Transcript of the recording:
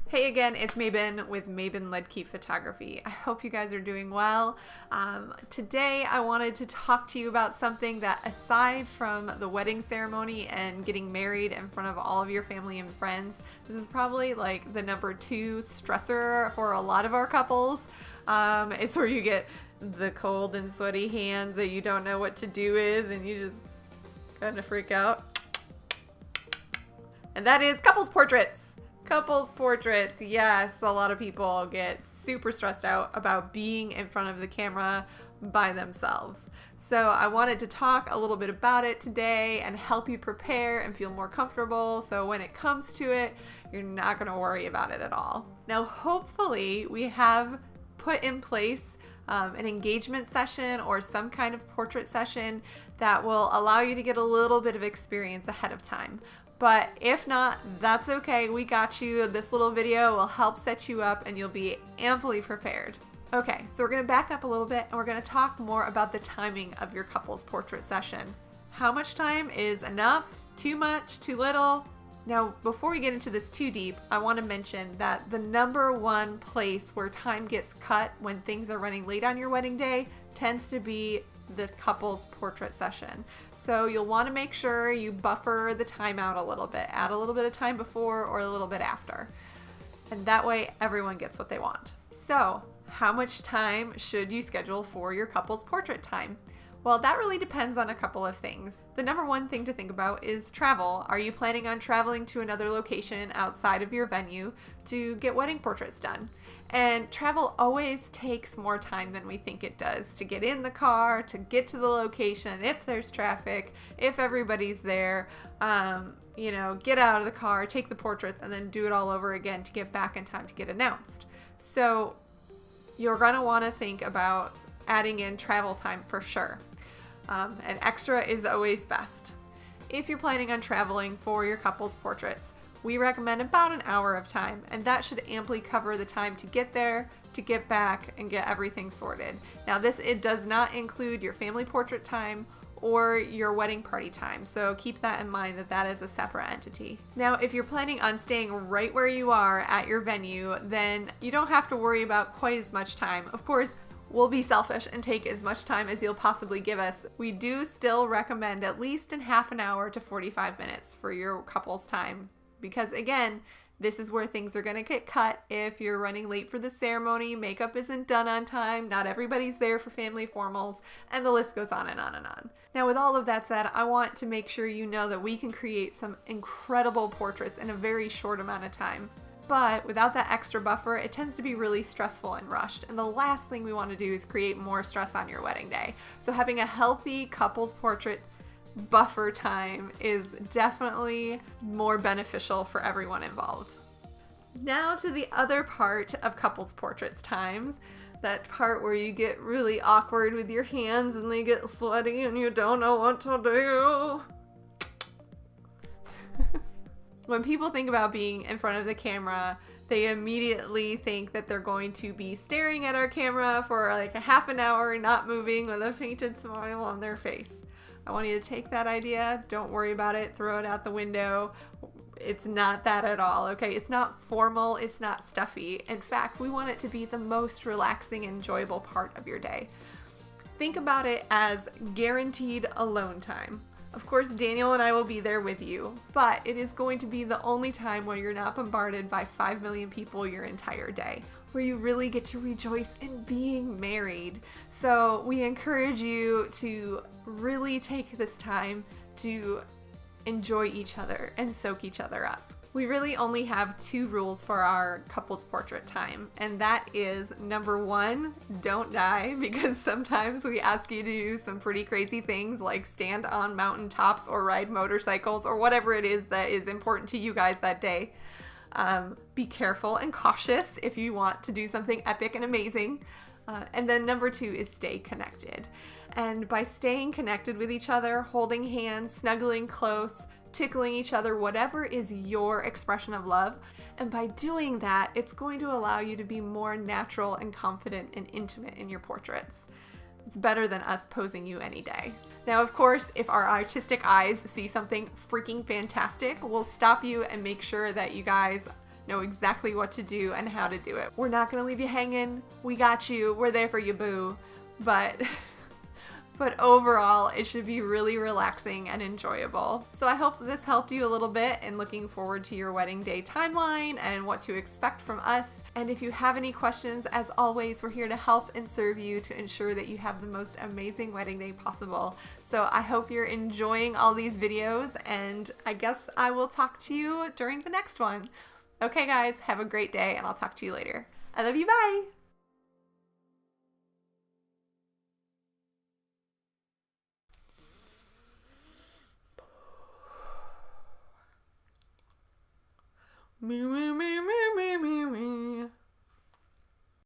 Hey again, it's Mabin with Mabin Ledke Photography. I hope you guys are doing well. Today I wanted to talk to you about something that, aside from the wedding ceremony and getting married in front of all of your family and friends, this is probably like the number 2 stressor for a lot of our couples. It's where you get the cold and sweaty hands that you don't know what to do with and you just kind of freak out. And that is couples portraits. Couples portraits, yes, a lot of people get super stressed out about being in front of the camera by themselves. So I wanted to talk a little bit about it today and help you prepare and feel more comfortable so when it comes to it, you're not going to worry about it at all. Now, hopefully we have put in place an engagement session or some kind of portrait session that will allow you to get a little bit of experience ahead of time. But if not, that's okay. We got you. This little video will help set you up and you'll be amply prepared. Okay, so we're going to back up a little bit and we're going to talk more about the timing of your couple's portrait session. How much time is enough? Too much? Too little? Now, before we get into this too deep, I want to mention that the number one place where time gets cut when things are running late on your wedding day tends to be the couple's portrait session. So you'll want to make sure you buffer the time out a little bit, add a little bit of time before or a little bit after. And that way everyone gets what they want. So how much time should you schedule for your couple's portrait time? Well, that really depends on a couple of things. The number one thing to think about is travel. Are you planning on traveling to another location outside of your venue to get wedding portraits done? And travel always takes more time than we think it does to get in the car, to get to the location, if there's traffic, if everybody's there, get out of the car, take the portraits, and then do it all over again to get back in time to get announced. So you're going to want to think about adding in travel time for sure. An extra is always best. If you're planning on traveling for your couple's portraits, we recommend about an hour of time, and that should amply cover the time to get there, to get back, and get everything sorted. Now it does not include your family portrait time or your wedding party time, so keep that in mind that is a separate entity. Now, if you're planning on staying right where you are at your venue, then you don't have to worry about quite as much time. Of course, we'll be selfish and take as much time as you'll possibly give us. We do still recommend at least in half an hour to 45 minutes for your couple's time. Because again, this is where things are going to get cut if you're running late for the ceremony, makeup isn't done on time, not everybody's there for family formals, and the list goes on and on and on. Now, with all of that said, I want to make sure you know that we can create some incredible portraits in a very short amount of time. But without that extra buffer, it tends to be really stressful and rushed. And the last thing we want to do is create more stress on your wedding day. So having a healthy couple's portrait buffer time is definitely more beneficial for everyone involved. Now to the other part of couples portraits times, that part where you get really awkward with your hands and they get sweaty and you don't know what to do. When people think about being in front of the camera, they immediately think that they're going to be staring at our camera for like a half an hour, not moving, with a fainted smile on their face. I want you to take that idea, don't worry about it, throw it out the window. It's not that at all, okay? It's not formal, it's not stuffy. In fact, we want it to be the most relaxing and enjoyable part of your day. Think about it as guaranteed alone time. Of course, Daniel and I will be there with you, but it is going to be the only time where you're not bombarded by 5 million people your entire day, where you really get to rejoice in being married. So we encourage you to really take this time to enjoy each other and soak each other up. We really only have 2 rules for our couple's portrait time, and that is number 1, don't die, because sometimes we ask you to do some pretty crazy things like stand on mountaintops or ride motorcycles or whatever it is that is important to you guys that day. Be careful and cautious if you want to do something epic and amazing. And then number 2 is stay connected. And by staying connected with each other, holding hands, snuggling close, tickling each other, whatever is your expression of love. And by doing that, it's going to allow you to be more natural and confident and intimate in your portraits. It's better than us posing you any day. Now, of course, if our artistic eyes see something freaking fantastic, we'll stop you and make sure that you guys know exactly what to do and how to do it. We're not gonna leave you hanging. We got you. We're there for you, boo. But but overall, it should be really relaxing and enjoyable. So I hope this helped you a little bit in looking forward to your wedding day timeline and what to expect from us. And if you have any questions, as always, we're here to help and serve you to ensure that you have the most amazing wedding day possible. So I hope you're enjoying all these videos, and I guess I will talk to you during the next one. Okay guys, have a great day, and I'll talk to you later. I love you, bye! Me, me, me.